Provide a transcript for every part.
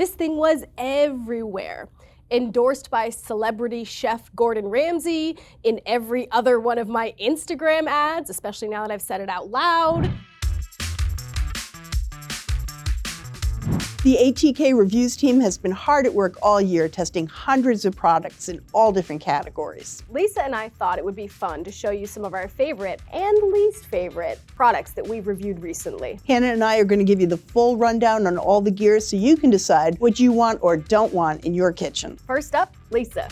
This thing was everywhere. Endorsed by celebrity chef Gordon Ramsay, in every other one of my Instagram ads, especially now that I've said it out loud. The ATK Reviews team has been hard at work all year testing hundreds of products in all different categories. Lisa and I thought it would be fun to show you some of our favorite and least favorite products that we've reviewed recently. Hannah and I are going to give you the full rundown on all the gear so you can decide what you want or don't want in your kitchen. First up, Lisa.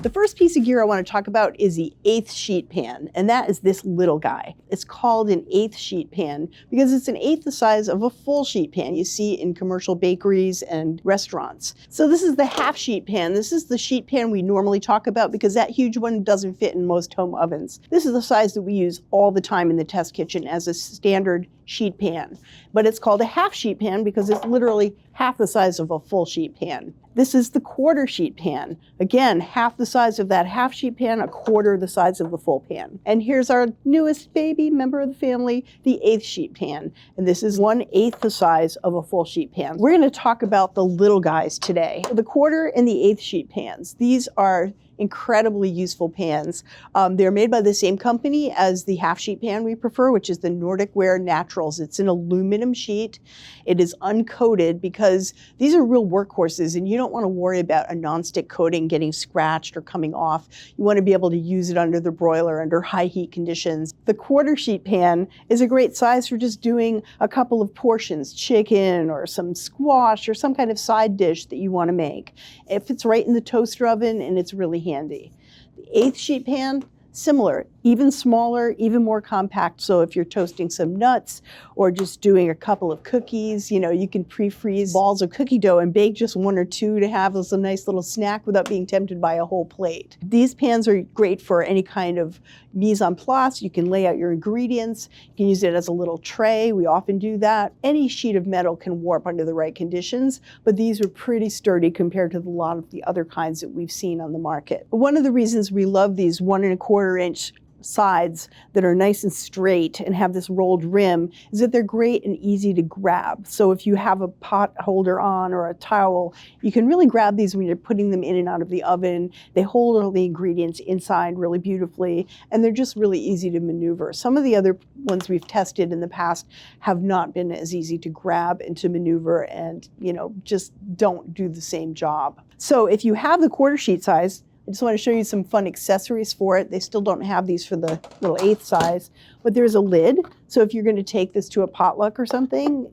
The first piece of gear I want to talk about is the 1/8 sheet pan, and that is this little guy. It's called an 1/8 sheet pan because it's an 1/8 the size of a full sheet pan you see in commercial bakeries and restaurants. So this is the 1/2 sheet pan. This is the sheet pan we normally talk about because that huge one doesn't fit in most home ovens. This is the size that we use all the time in the test kitchen as a standard sheet pan. But it's called a 1/2 sheet pan because it's literally half the size of a full sheet pan. This is the 1/4 sheet pan. Again, half the size of that 1/2 sheet pan, 1/4 the size of the full pan. And here's our newest baby member of the family, the 1/8 sheet pan. And this is 1/8 the size of a full sheet pan. We're gonna talk about the little guys today. The 1/4 and the 1/8 sheet pans. These are incredibly useful pans. They're made by the same company as the 1/2 sheet pan we prefer, which is the Nordic Ware Naturals. It's an aluminum sheet. It is uncoated because these are real workhorses and you don't want to worry about a nonstick coating getting scratched or coming off. You want to be able to use it under the broiler under high heat conditions. The 1/4 sheet pan is a great size for just doing a couple of portions, chicken or some squash or some kind of side dish that you want to make. It fits right in the toaster oven and it's really handy. The 1/8 sheet pan, similar, even smaller, even more compact. So if you're toasting some nuts or just doing a couple of cookies, you know, you can pre-freeze balls of cookie dough and bake just 1 or 2 to have as a nice little snack without being tempted by a whole plate. These pans are great for any kind of mise en place. You can lay out your ingredients. You can use it as a little tray. We often do that. Any sheet of metal can warp under the right conditions, but these are pretty sturdy compared to a lot of the other kinds that we've seen on the market. One of the reasons we love these 1 1/4 inch sides that are nice and straight and have this rolled rim is that they're great and easy to grab. So if you have a pot holder on or a towel, you can really grab these when you're putting them in and out of the oven. They hold all the ingredients inside really beautifully, and they're just really easy to maneuver. Some of the other ones we've tested in the past have not been as easy to grab and to maneuver and, you know, just don't do the same job. So if you have the 1/4 sheet size, I just want to show you some fun accessories for it. They still don't have these for the little 1/8 size, but there's a lid. So if you're going to take this to a potluck or something,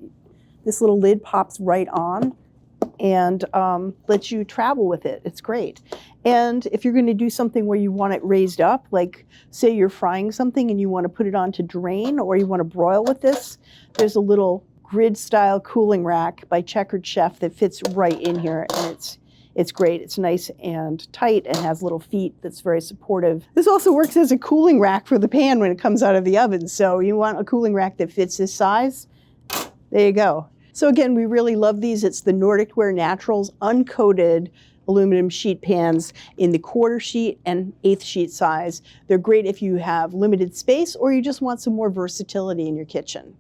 this little lid pops right on and lets you travel with it. It's great. And if you're going to do something where you want it raised up, like say you're frying something and you want to put it on to drain or you want to broil with this, there's a little grid style cooling rack by Checkered Chef that fits right in here, and it's great. It's nice and tight and has little feet that's very supportive. This also works as a cooling rack for the pan when it comes out of the oven. So you want a cooling rack that fits this size? There you go. So again, we really love these. It's the Nordic Ware Naturals uncoated aluminum sheet pans in the 1/4 sheet and 1/8 sheet size. They're great if you have limited space or you just want some more versatility in your kitchen.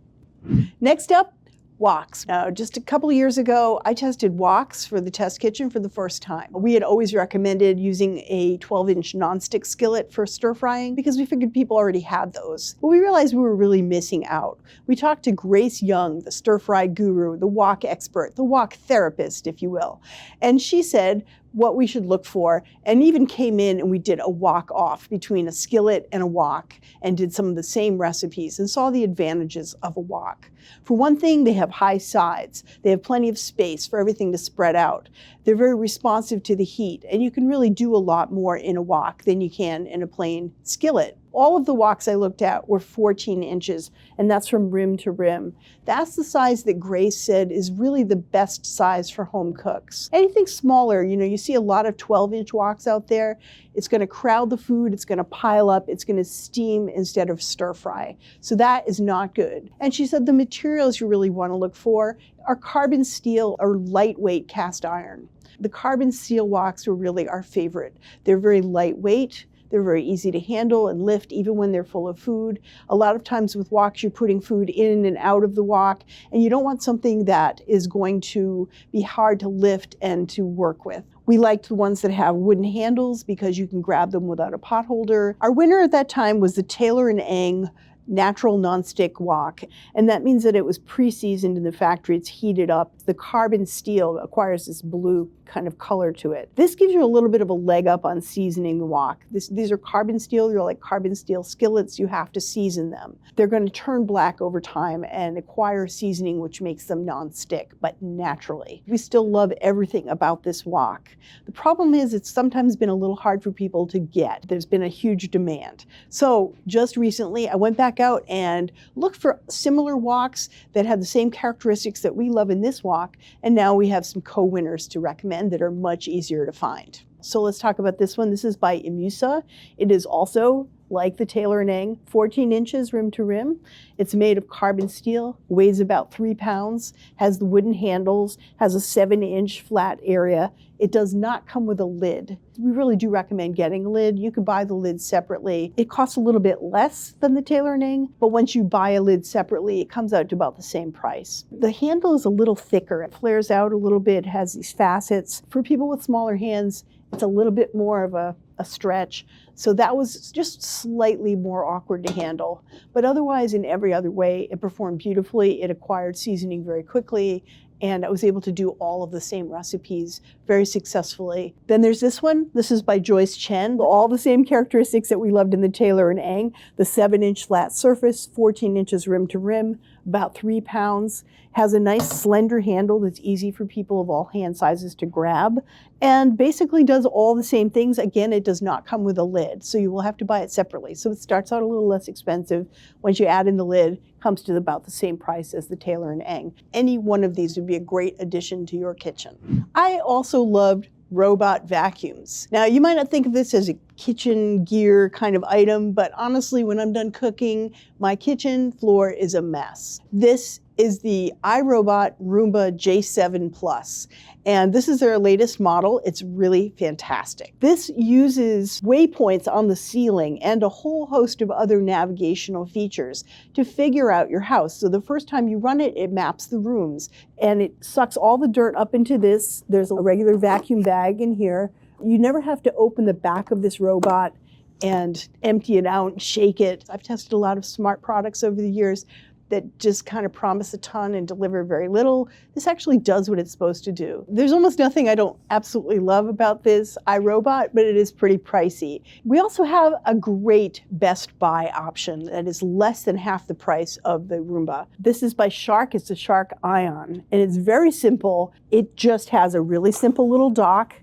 Next up, woks. Now, just a couple of years ago, I tested woks for the test kitchen for the first time. We had always recommended using a 12-inch nonstick skillet for stir frying because we figured people already had those. But we realized we were really missing out. We talked to Grace Young, the stir fry guru, the wok expert, the wok therapist, if you will. And she said what we should look for, and even came in and we did a wok off between a skillet and a wok and did some of the same recipes and saw the advantages of a wok. For one thing, they have high sides. They have plenty of space for everything to spread out. They're very responsive to the heat, and you can really do a lot more in a wok than you can in a plain skillet. All of the woks I looked at were 14 inches, and that's from rim to rim. That's the size that Grace said is really the best size for home cooks. Anything smaller, you know, you see a lot of 12-inch woks out there. It's going to crowd the food, it's going to pile up, it's going to steam instead of stir fry. So that is not good. And she said the materials you really want to look for are carbon steel or lightweight cast iron. The carbon steel woks were really our favorite. They're very lightweight. They're very easy to handle and lift even when they're full of food. A lot of times with woks, you're putting food in and out of the wok, and you don't want something that is going to be hard to lift and to work with. We liked the ones that have wooden handles because you can grab them without a pot holder. Our winner at that time was the Taylor & Eng natural nonstick wok, and that means that it was pre-seasoned in the factory. It's heated up. The carbon steel acquires this blue kind of color to it. This gives you a little bit of a leg up on seasoning the wok. These are carbon steel. They're like carbon steel skillets. You have to season them. They're going to turn black over time and acquire seasoning, which makes them nonstick, but naturally. We still love everything about this wok. The problem is it's sometimes been a little hard for people to get. There's been a huge demand. So just recently, I went back out and looked for similar woks that have the same characteristics that we love in this wok, and now we have some co-winners to recommend that are much easier to find. So let's talk about this one. This is by Imusa. It is also like the Taylor & Eng, 14 inches rim to rim. It's made of carbon steel, weighs about 3 pounds, has the wooden handles, has a 7-inch flat area. It does not come with a lid. We really do recommend getting a lid. You could buy the lid separately. It costs a little bit less than the Taylor & Eng, but once you buy a lid separately, it comes out to about the same price. The handle is a little thicker. It flares out a little bit, has these facets. For people with smaller hands, it's a little bit more of a stretch. So that was just slightly more awkward to handle. But otherwise, in every other way, it performed beautifully. It acquired seasoning very quickly, and I was able to do all of the same recipes very successfully. Then there's this one. This is by Joyce Chen. All the same characteristics that we loved in the Taylor & Eng. The 7-inch flat surface, 14 inches rim to rim, about 3 pounds. Has a nice slender handle that's easy for people of all hand sizes to grab, and basically does all the same things. Again, it does not come with a lid, so you will have to buy it separately. So it starts out a little less expensive. Once you add in the lid, it comes to about the same price as the Taylor & Eng. Any one of these would be a great addition to your kitchen. I also loved robot vacuums. Now, you might not think of this as a kitchen gear kind of item, but honestly, when I'm done cooking, my kitchen floor is a mess. This is the iRobot Roomba J7 Plus, and this is their latest model. It's really fantastic. This uses waypoints on the ceiling and a whole host of other navigational features to figure out your house. So the first time you run it, it maps the rooms, and it sucks all the dirt up into this. There's a regular vacuum bag in here. You never have to open the back of this robot and empty it out and shake it. I've tested a lot of smart products over the years that just kind of promise a ton and deliver very little. This actually does what it's supposed to do. There's almost nothing I don't absolutely love about this iRobot, but it is pretty pricey. We also have a great Best Buy option that is less than half the price of the Roomba. This is by Shark. It's the Shark Ion, and it's very simple. It just has a really simple little dock.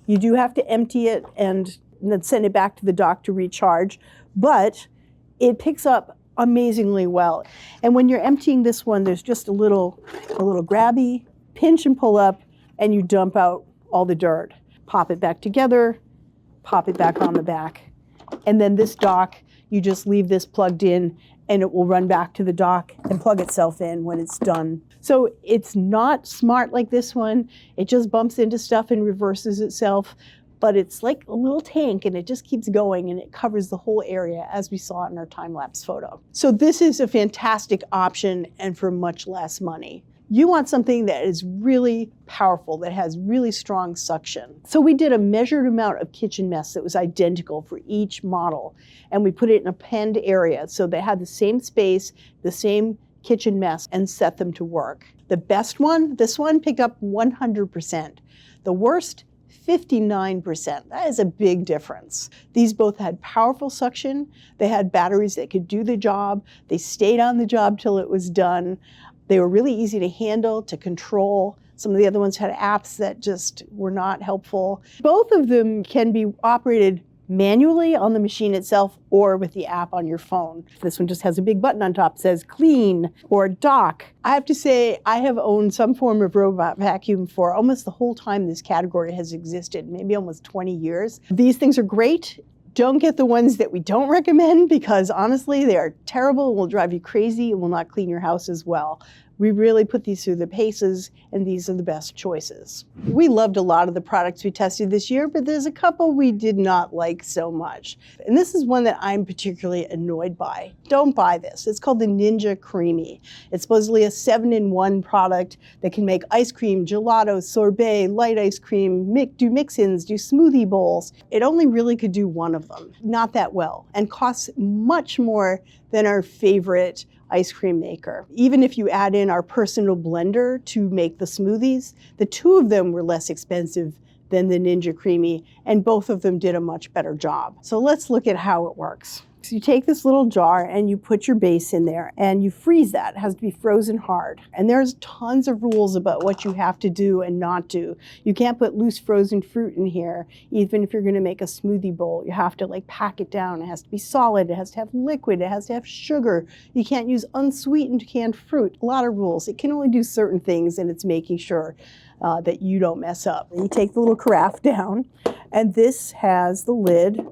You do have to empty it and then send it back to the dock to recharge, but it picks up amazingly well. And when you're emptying this one, there's just a little grabby, pinch and pull up, and you dump out all the dirt. Pop it back together, pop it back on the back. And then this dock, you just leave this plugged in, and it will run back to the dock and plug itself in when it's done. So it's not smart like this one. It just bumps into stuff and reverses itself. But it's like a little tank, and it just keeps going, and it covers the whole area, as we saw in our time-lapse photo. So this is a fantastic option, and for much less money. You want something that is really powerful, that has really strong suction. So we did a measured amount of kitchen mess that was identical for each model, and we put it in a penned area, so they had the same space, the same kitchen mess, and set them to work. The best one, this one, picked up 100%. The worst, 59%. That is a big difference. These both had powerful suction. They had batteries that could do the job. They stayed on the job till it was done. They were really easy to handle, to control. Some of the other ones had apps that just were not helpful. Both of them can be operated manually on the machine itself or with the app on your phone. This one just has a big button on top that says clean or dock. I have to say, I have owned some form of robot vacuum for almost the whole time this category has existed, maybe almost 20 years. These things are great. Don't get the ones that we don't recommend, because honestly, they are terrible and will drive you crazy and will not clean your house as well. We really put these through the paces, and these are the best choices. We loved a lot of the products we tested this year, but there's a couple we did not like so much. And this is one that I'm particularly annoyed by. Don't buy this. It's called the Ninja Creamy. It's supposedly a 7-in-1 product that can make ice cream, gelato, sorbet, light ice cream, do mix-ins, do smoothie bowls. It only really could do one of them, not that well, and costs much more than our favorite ice cream maker. Even if you add in our personal blender to make the smoothies, the two of them were less expensive than the Ninja Creamy, and both of them did a much better job. So let's look at how it works. So you take this little jar and you put your base in there and you freeze that. It has to be frozen hard. And there's tons of rules about what you have to do and not do. You can't put loose frozen fruit in here, even if you're gonna make a smoothie bowl. You have to pack it down. It has to be solid, it has to have liquid, it has to have sugar. You can't use unsweetened canned fruit. A lot of rules. It can only do certain things, and it's making sure that you don't mess up. And you take the little carafe down, and this has the lid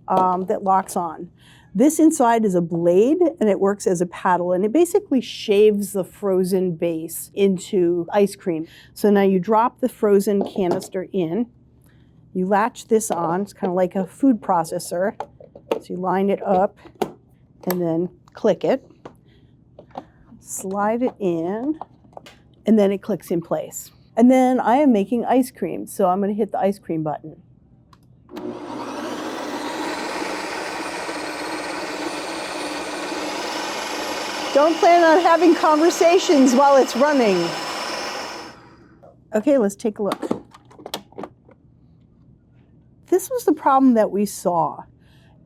that locks on. This inside is a blade, and it works as a paddle, and it basically shaves the frozen base into ice cream. So now you drop the frozen canister in, you latch this on, it's kind of like a food processor. So you line it up and then click it, slide it in, and then it clicks in place. And then I am making ice cream, so I'm going to hit the ice cream button. Don't plan on having conversations while it's running. Okay, let's take a look. This was the problem that we saw.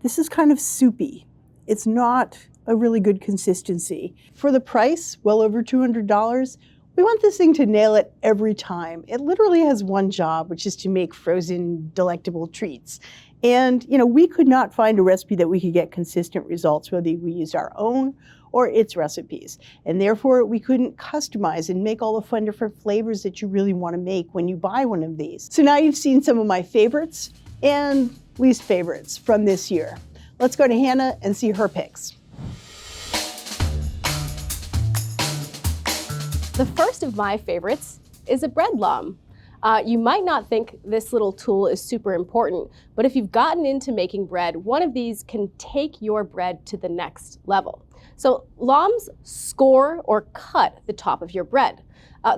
This is kind of soupy. It's not a really good consistency. For the price, well over $200, we want this thing to nail it every time. It literally has one job, which is to make frozen, delectable treats. And we could not find a recipe that we could get consistent results, whether we used our own or its recipes. And therefore, we couldn't customize and make all the fun different flavors that you really want to make when you buy one of these. So now you've seen some of my favorites and least favorites from this year. Let's go to Hannah and see her picks. The first of my favorites is a bread lom. You might not think this little tool is super important, but if you've gotten into making bread, one of these can take your bread to the next level. So loms score or cut the top of your bread.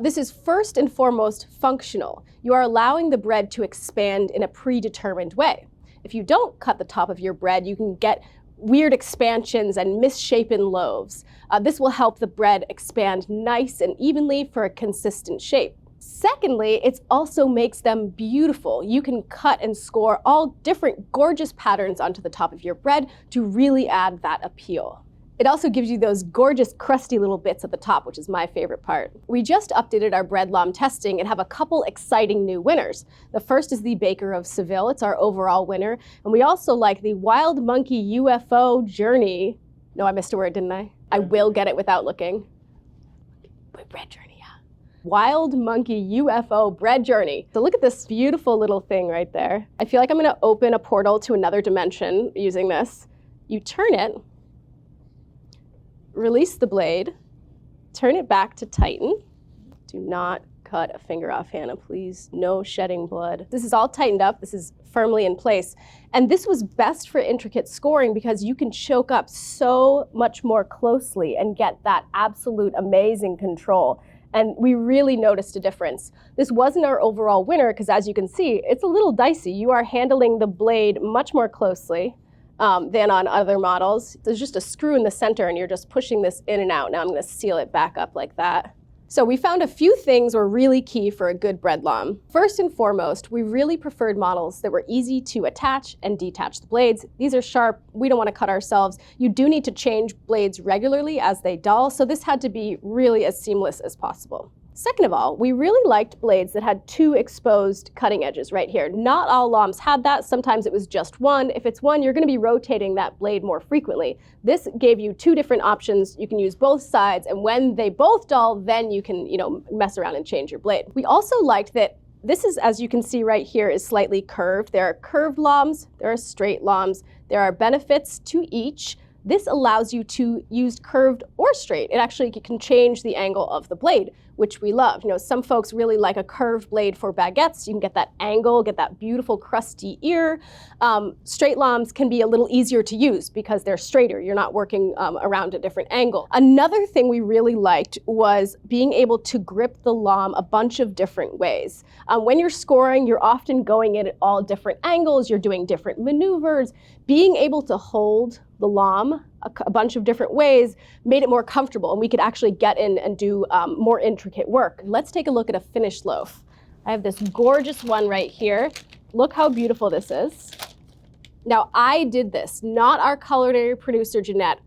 This is first and foremost functional. You are allowing the bread to expand in a predetermined way. If you don't cut the top of your bread, you can get weird expansions and misshapen loaves. This will help the bread expand nice and evenly for a consistent shape. Secondly, it also makes them beautiful. You can cut and score all different gorgeous patterns onto the top of your bread to really add that appeal. It also gives you those gorgeous crusty little bits at the top, which is my favorite part. We just updated our bread lom testing and have a couple exciting new winners. The first is the Baker of Seville. It's our overall winner. And we also like the Wild Monkey UFO Journey. No, I missed a word, didn't I? I will get it without looking. Bread Journey, yeah. Wild Monkey UFO Bread Journey. So look at this beautiful little thing right there. I feel like I'm gonna open a portal to another dimension using this. You turn it, release the blade, turn it back to tighten. Do not cut a finger off, Hannah, please. No shedding blood. This is all tightened up. This is firmly in place. And this was best for intricate scoring because you can choke up so much more closely and get that absolute amazing control. And we really noticed a difference. This wasn't our overall winner because, as you can see, it's a little dicey. You are handling the blade much more closely than on other models. There's just a screw in the center and you're just pushing this in and out. Now I'm gonna seal it back up like that. So we found a few things were really key for a good bread lom. First and foremost, we really preferred models that were easy to attach and detach the blades. These are sharp, we don't want to cut ourselves. You do need to change blades regularly as they dull, so this had to be really as seamless as possible. Second of all, we really liked blades that had two exposed cutting edges right here. Not all loms had that. Sometimes it was just one. If it's one, you're going to be rotating that blade more frequently. This gave you two different options. You can use both sides, and when they both dull, then you can, mess around and change your blade. We also liked that this is, as you can see right here, is slightly curved. There are curved loms, there are straight loms. There are benefits to each. This allows you to use curved or straight. It actually can change the angle of the blade, which we love. You know, some folks really like a curved blade for baguettes. You can get that angle, get that beautiful crusty ear. Straight loms can be a little easier to use because they're straighter. You're not working around a different angle. Another thing we really liked was being able to grip the lom a bunch of different ways. When you're scoring, you're often going in at all different angles. You're doing different maneuvers. Being able to hold the lom a bunch of different ways made it more comfortable, and we could actually get in and do more intricate work. Let's take a look at a finished loaf. I have this gorgeous one right here. Look how beautiful this is. Now, I did this, not our culinary producer, Jeanette.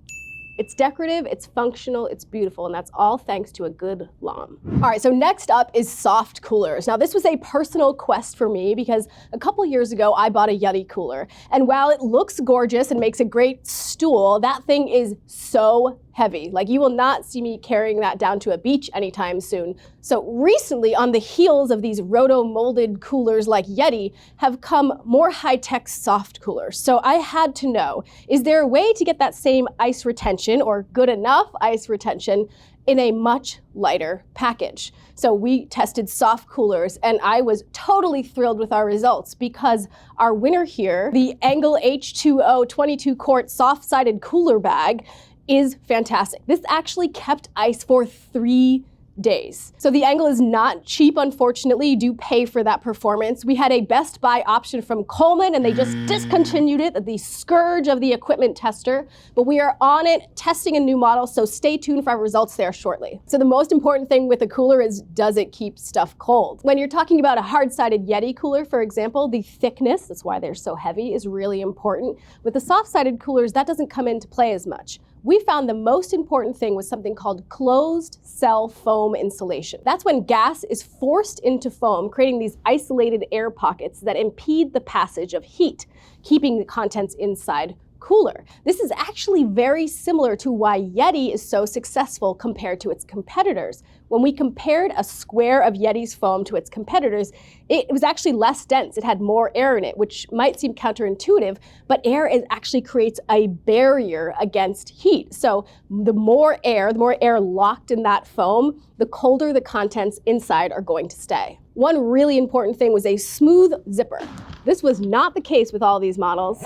It's decorative, it's functional, it's beautiful, and that's all thanks to a good lom. All right, so next up is soft coolers. Now, this was a personal quest for me because a couple years ago, I bought a Yeti cooler. And while it looks gorgeous and makes a great stool, that thing is so heavy. Like, you will not see me carrying that down to a beach anytime soon. So recently, on the heels of these roto-molded coolers like Yeti, have come more high-tech soft coolers. So I had to know, is there a way to get that same ice retention or good enough ice retention in a much lighter package? So we tested soft coolers, and I was totally thrilled with our results because our winner here, the Angle H2O 22-quart soft-sided cooler bag, is fantastic. This actually kept ice for 3 days. So the Angle is not cheap, unfortunately. You do pay for that performance. We had a Best Buy option from Coleman, and they just discontinued it, the scourge of the equipment tester. But we are on it, testing a new model, so stay tuned for our results there shortly. So the most important thing with a cooler is, does it keep stuff cold? When you're talking about a hard-sided Yeti cooler, for example, the thickness, that's why they're so heavy, is really important. With the soft-sided coolers, that doesn't come into play as much. We found the most important thing was something called closed cell foam insulation. That's when gas is forced into foam, creating these isolated air pockets that impede the passage of heat, keeping the contents inside cooler. This is actually very similar to why Yeti is so successful compared to its competitors. When we compared a square of Yeti's foam to its competitors, it was actually less dense. It had more air in it, which might seem counterintuitive, but air actually creates a barrier against heat. So the more air locked in that foam, the colder the contents inside are going to stay. One really important thing was a smooth zipper. This was not the case with all these models.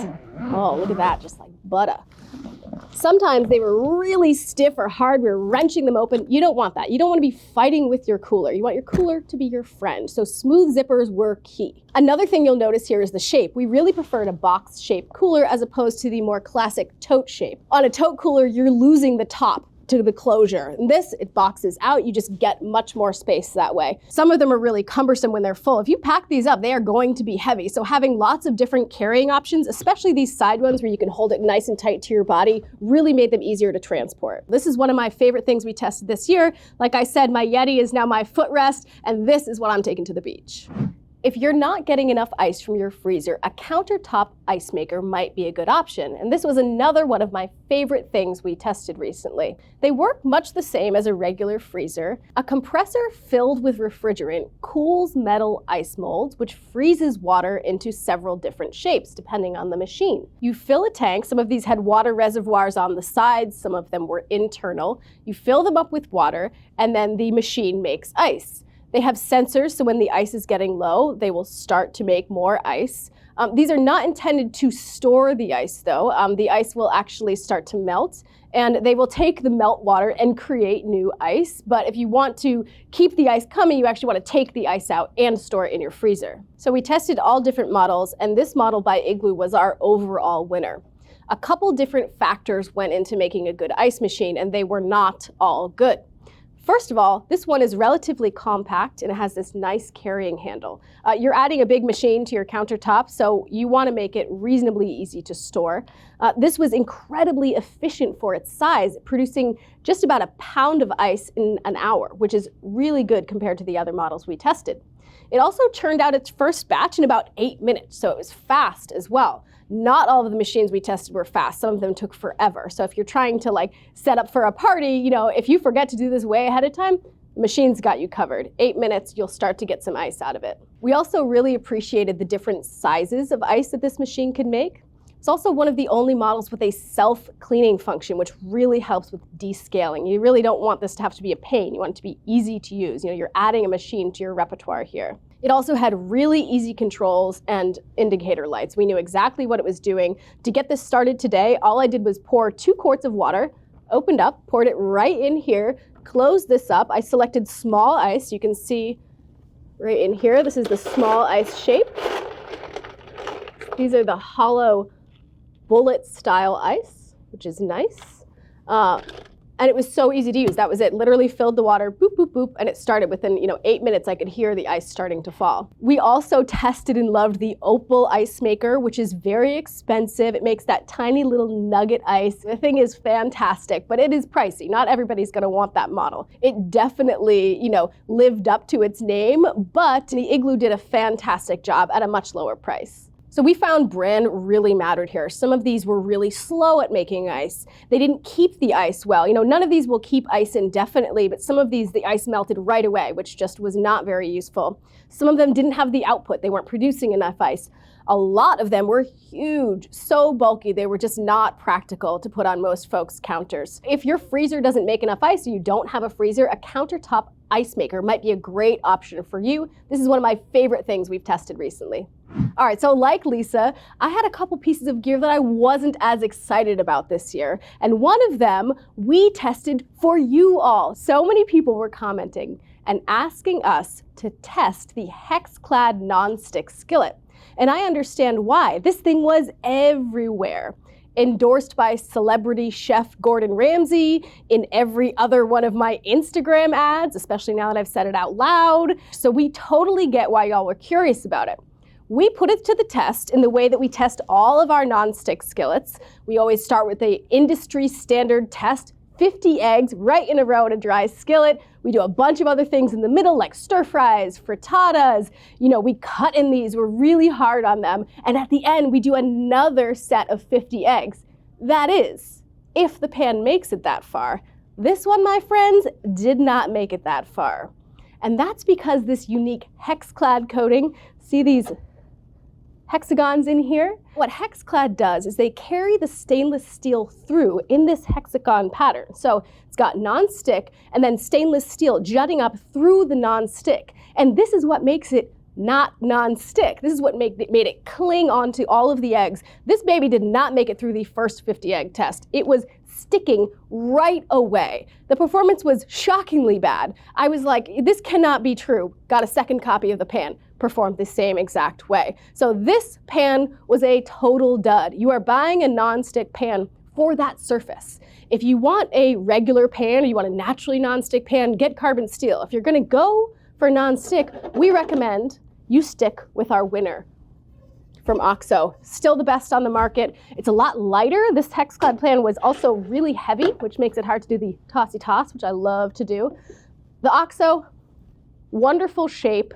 Oh, look at that, just like butter. Sometimes they were really stiff or hard. We were wrenching them open. You don't want that. You don't want to be fighting with your cooler. You want your cooler to be your friend. So smooth zippers were key. Another thing you'll notice here is the shape. We really preferred a box-shaped cooler as opposed to the more classic tote shape. On a tote cooler, you're losing the top to the closure. And this, it boxes out. You just get much more space that way. Some of them are really cumbersome when they're full. If you pack these up, they are going to be heavy. So having lots of different carrying options, especially these side ones where you can hold it nice and tight to your body, really made them easier to transport. This is one of my favorite things we tested this year. Like I said, my Yeti is now my footrest, and this is what I'm taking to the beach. If you're not getting enough ice from your freezer, a countertop ice maker might be a good option. And this was another one of my favorite things we tested recently. They work much the same as a regular freezer. A compressor filled with refrigerant cools metal ice molds, which freezes water into several different shapes depending on the machine. You fill a tank. Some of these had water reservoirs on the sides. Some of them were internal. You fill them up with water, and then the machine makes ice. They have sensors, so when the ice is getting low, they will start to make more ice. These are not intended to store the ice, though. The ice will actually start to melt, and they will take the melt water and create new ice. But if you want to keep the ice coming, you actually want to take the ice out and store it in your freezer. So we tested all different models, and this model by Igloo was our overall winner. A couple different factors went into making a good ice machine, and they were not all good. First of all, this one is relatively compact and it has this nice carrying handle. You're adding a big machine to your countertop, so you want to make it reasonably easy to store. This was incredibly efficient for its size, producing just about a pound of ice in an hour, which is really good compared to the other models we tested. It also churned out its first batch in about 8 minutes, so it was fast as well. Not all of the machines we tested were fast. Some of them took forever. So if you're trying to set up for a party, if you forget to do this way ahead of time, the machine's got you covered. 8 minutes, you'll start to get some ice out of it. We also really appreciated the different sizes of ice that this machine could make. It's also one of the only models with a self-cleaning function, which really helps with descaling. You really don't want this to have to be a pain. You want it to be easy to use. You know, you're adding a machine to your repertoire here. It also had really easy controls and indicator lights. We knew exactly what it was doing. To get this started today, all I did was pour 2 quarts of water, opened up, poured it right in here, closed this up. I selected small ice. You can see right in here, this is the small ice shape. These are the hollow bullet style ice, which is nice. And it was so easy to use. That was it. Literally filled the water, boop, boop, boop, and it started within 8 minutes. I could hear the ice starting to fall. We also tested and loved the Opal ice maker, which is very expensive. It makes that tiny little nugget ice. The thing is fantastic, but it is pricey. Not everybody's gonna want that model. It definitely, lived up to its name, but the Igloo did a fantastic job at a much lower price. So we found brand really mattered here. Some of these were really slow at making ice. They didn't keep the ice well. None of these will keep ice indefinitely, but some of these, the ice melted right away, which just was not very useful. Some of them didn't have the output. They weren't producing enough ice. A lot of them were huge, so bulky, they were just not practical to put on most folks' counters. If your freezer doesn't make enough ice or you don't have a freezer, a countertop ice maker might be a great option for you. This is one of my favorite things we've tested recently. All right, so like Lisa, I had a couple pieces of gear that I wasn't as excited about this year. And one of them we tested for you all. So many people were commenting and asking us to test the hex-clad nonstick skillet. And I understand why. This thing was everywhere. Endorsed by celebrity chef Gordon Ramsay, in every other one of my Instagram ads, especially now that I've said it out loud. So we totally get why y'all were curious about it. We put it to the test in the way that we test all of our nonstick skillets. We always start with the industry standard test, 50 eggs right in a row in a dry skillet. We do a bunch of other things in the middle like stir fries, frittatas. We cut in these, we're really hard on them. And at the end, we do another set of 50 eggs. That is, if the pan makes it that far. This one, my friends, did not make it that far. And that's because this unique hex-clad coating, see these hexagons in here? What hex-clad does is they carry the stainless steel through in this hexagon pattern. So it's got non-stick and then stainless steel jutting up through the non-stick. And this is what makes it not non-stick. This is what made it cling onto all of the eggs. This baby did not make it through the first 50 egg test. It was sticking right away. The performance was shockingly bad. I was like, this cannot be true. Got a second copy of the pan. Performed the same exact way. So this pan was a total dud. You are buying a non-stick pan for that surface. If you want a regular pan or you want a naturally non-stick pan, get carbon steel. If you're gonna go for non-stick, we recommend you stick with our winner from OXO. Still the best on the market. It's a lot lighter. This hex-clad pan was also really heavy, which makes it hard to do the tossy toss, which I love to do. The OXO, wonderful shape,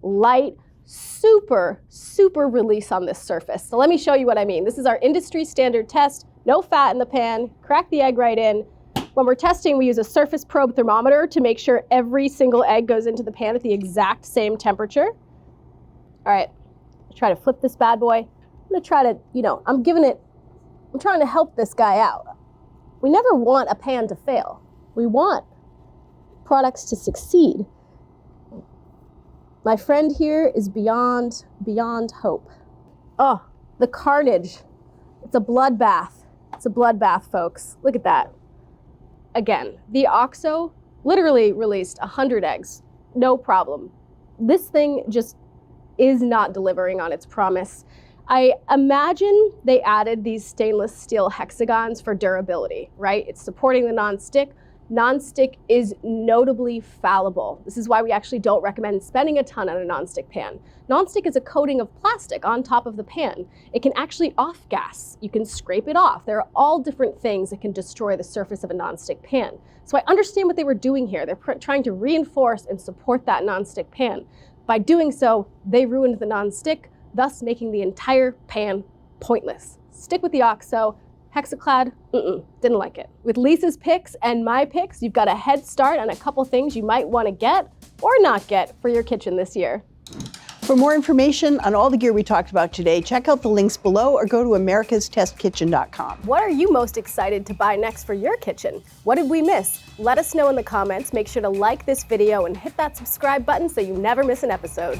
light, super, super release on this surface. So let me show you what I mean. This is our industry standard test. No fat in the pan, crack the egg right in. When we're testing, we use a surface probe thermometer to make sure every single egg goes into the pan at the exact same temperature. All right, try to flip this bad boy. I'm gonna try to, I'm trying to help this guy out. We never want a pan to fail. We want products to succeed. My friend here is beyond hope. Oh, the carnage. It's a bloodbath. It's a bloodbath, folks. Look at that. Again, the OXO literally released 100 eggs. No problem. This thing just is not delivering on its promise. I imagine they added these stainless steel hexagons for durability, right? It's supporting the non-stick. Non-stick is notably fallible. This is why we actually don't recommend spending a ton on a non-stick pan. Non-stick is a coating of plastic on top of the pan. It can actually off-gas. You can scrape it off. There are all different things that can destroy the surface of a non-stick pan. So I understand what they were doing here. They're trying to reinforce and support that non-stick pan. By doing so, they ruined the non-stick, thus making the entire pan pointless. Stick with the OXO. Hexaclad, didn't like it. With Lisa's picks and my picks, you've got a head start on a couple things you might want to get or not get for your kitchen this year. For more information on all the gear we talked about today, check out the links below or go to americastestkitchen.com. What are you most excited to buy next for your kitchen? What did we miss? Let us know in the comments. Make sure to like this video and hit that subscribe button so you never miss an episode.